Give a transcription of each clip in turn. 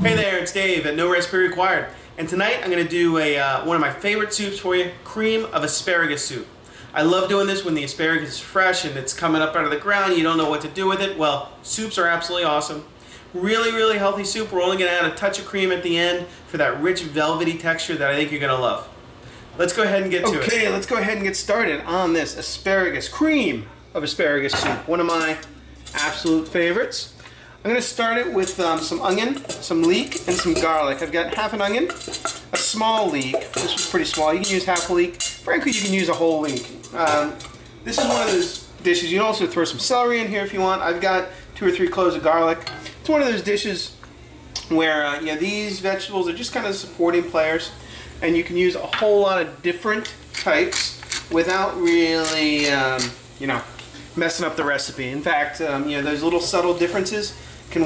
Hey there, it's Dave at NoRecipeRequired, and tonight I'm going to do one of my favorite soups for you, Cream of Asparagus Soup. I love doing this when the asparagus is fresh and it's coming up out of the ground and you don't know what to do with it. Well, soups are absolutely awesome. Really healthy soup. We're only going to add a touch of cream at the end for that rich velvety texture that I think you're going to love. Let's go ahead and get to it. Okay, let's go ahead and get started on this Cream of Asparagus Soup, one of my absolute favorites. I'm going to start it with some onion, some leek, and some garlic. I've got half an onion, a small leek. This was pretty small. You can use half a leek. Frankly, you can use a whole leek. This is one of those dishes. You can also throw some celery in here if you want. I've got 2 or 3 cloves of garlic. It's one of those dishes where these vegetables are just kind of supporting players, and you can use a whole lot of different types without really, messing up the recipe. In fact, those little subtle differences can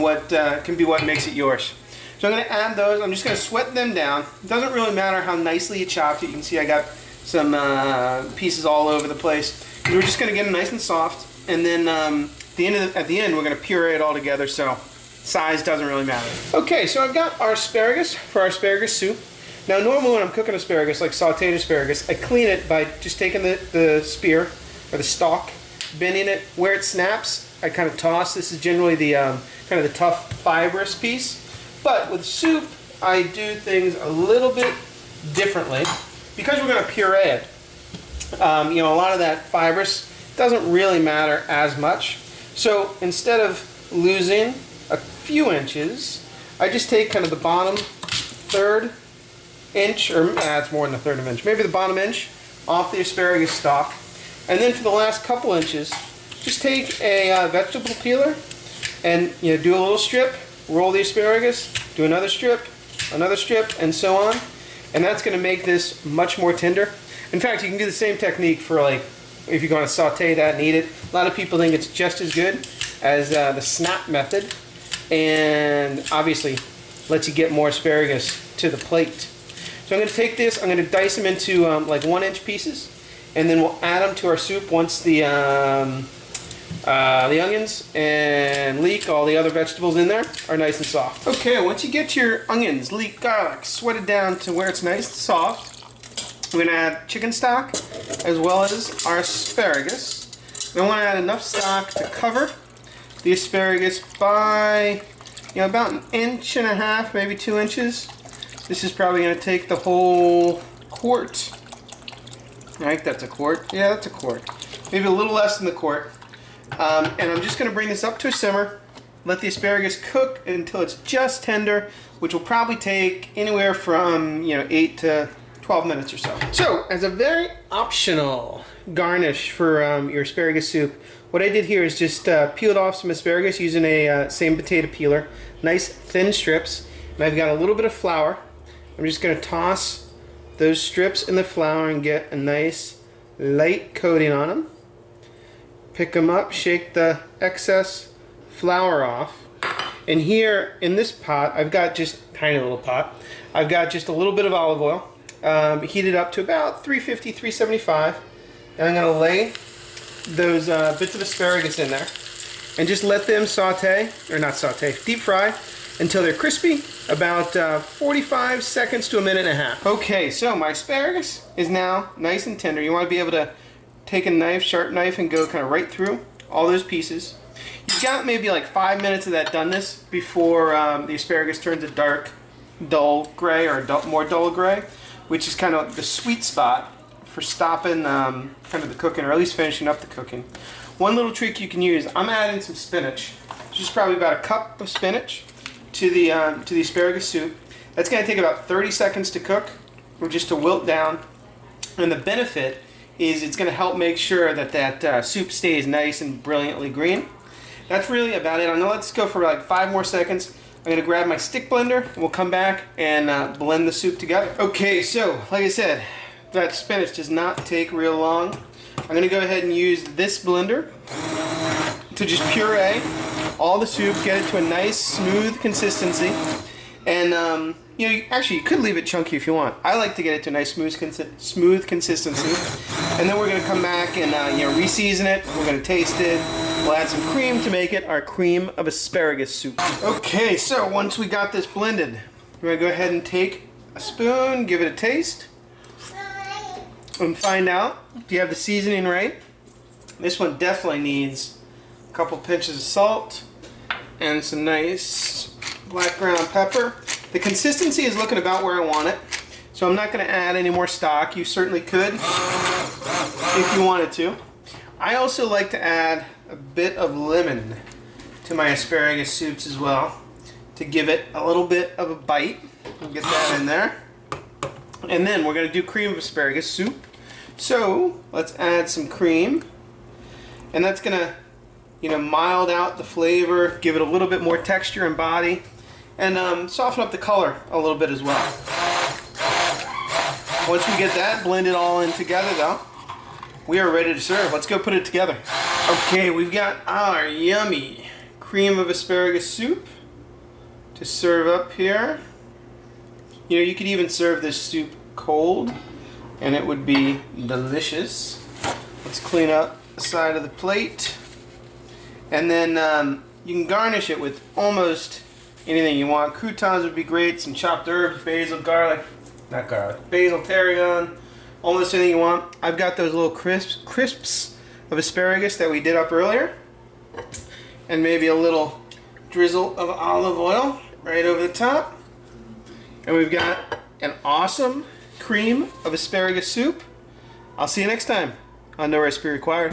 be what makes it yours. So I'm going to add those. I'm just going to sweat them down. It doesn't really matter how nicely you chopped it. You can see I got some pieces all over the place. We're just going to get them nice and soft, and then at the end we're going to puree it all together. So size doesn't really matter. Okay, so I've got our asparagus for our asparagus soup. Now normally when I'm cooking asparagus, like sauteed asparagus, I clean it by just taking the spear or the stalk, bending it where it snaps. I kind of toss. This is generally the kind of the tough fibrous piece. But with soup, I do things a little bit differently because we're going to puree it. A lot of that fibrous doesn't really matter as much. So instead of losing a few inches, I just take kind of the bottom 1/3 inch, or it's more than 1/3 of an inch, maybe the bottom inch off the asparagus stalk. And then for the last couple inches, just take a vegetable peeler and do a little strip, roll the asparagus, do another strip, and so on. And that's going to make this much more tender. In fact, you can do the same technique for if you're going to saute that and eat it. A lot of people think it's just as good as the snap method, and obviously lets you get more asparagus to the plate. So I'm going to take this, I'm going to dice them into 1-inch pieces, and then we'll add them to our soup once the onions and leek, all the other vegetables in there, are nice and soft. Okay, once you get your onions, leek, garlic sweated down to where it's nice and soft, we're going to add chicken stock as well as our asparagus. We want to add enough stock to cover the asparagus by about 1.5 inches, maybe 2 inches. This is probably going to take the whole quart. I think that's a quart. Yeah, that's a quart. Maybe a little less than the quart. And I'm just going to bring this up to a simmer. Let the asparagus cook until it's just tender, which will probably take anywhere from 8 to 12 minutes or so. So, as a very optional garnish for your asparagus soup, what I did here is just peeled off some asparagus using a same potato peeler, nice thin strips, and I've got a little bit of flour. I'm just going to toss those strips in the flour and get a nice light coating on them. Pick them up, shake the excess flour off. And here in this pot, I've got just a tiny little pot. I've got just a little bit of olive oil, heated up to about 350, 375. And I'm going to lay those bits of asparagus in there and just let them deep fry until they're crispy, about 45 seconds to 1.5 minutes. Okay, so my asparagus is now nice and tender. You want to be able to take a knife, sharp knife, and go kind of right through all those pieces. You've got maybe 5 minutes of that doneness before the asparagus turns a dark, dull gray, or more dull gray, which is kind of the sweet spot for stopping kind of the cooking, or at least finishing up the cooking. One little trick you can use, I'm adding some spinach. Just probably about 1 cup of spinach to the asparagus soup. That's going to take about 30 seconds to cook, or just to wilt down. And the benefit is it's going to help make sure that soup stays nice and brilliantly green. That's really about it. I'm going to let this go for 5 more seconds. I'm going to grab my stick blender, and we'll come back and blend the soup together. Okay, so like I said, that spinach does not take real long. I'm going to go ahead and use this blender to just puree all the soup, get it to a nice smooth consistency. And actually you could leave it chunky if you want. I like to get it to a nice smooth consistency. And then we're going to come back and re-season it. We're going to taste it. We'll add some cream to make it our cream of asparagus soup. Okay, so once we got this blended, we're going to go ahead and take a spoon, give it a taste, and find out, do you have the seasoning right? This one definitely needs a couple pinches of salt and some nice black ground pepper. The consistency is looking about where I want it, so I'm not going to add any more stock. You certainly could if you wanted to. I also like to add a bit of lemon to my asparagus soups as well to give it a little bit of a bite. We'll get that in there. And then we're going to do cream of asparagus soup. So let's add some cream, and that's going to, mild out the flavor, give it a little bit more texture and body, and soften up the color a little bit as well. Once we get that blended all in together though, we are ready to serve. Let's go put it together. Okay, we've got our yummy cream of asparagus soup to serve up here. You could even serve this soup cold and it would be delicious. Let's clean up the side of the plate. And then you can garnish it with almost anything you want. Croutons would be great, some chopped herbs, basil, basil, tarragon, almost anything you want. I've got those little crisps of asparagus that we did up earlier, and maybe a little drizzle of olive oil right over the top. And we've got an awesome cream of asparagus soup. I'll see you next time on No Recipe Required.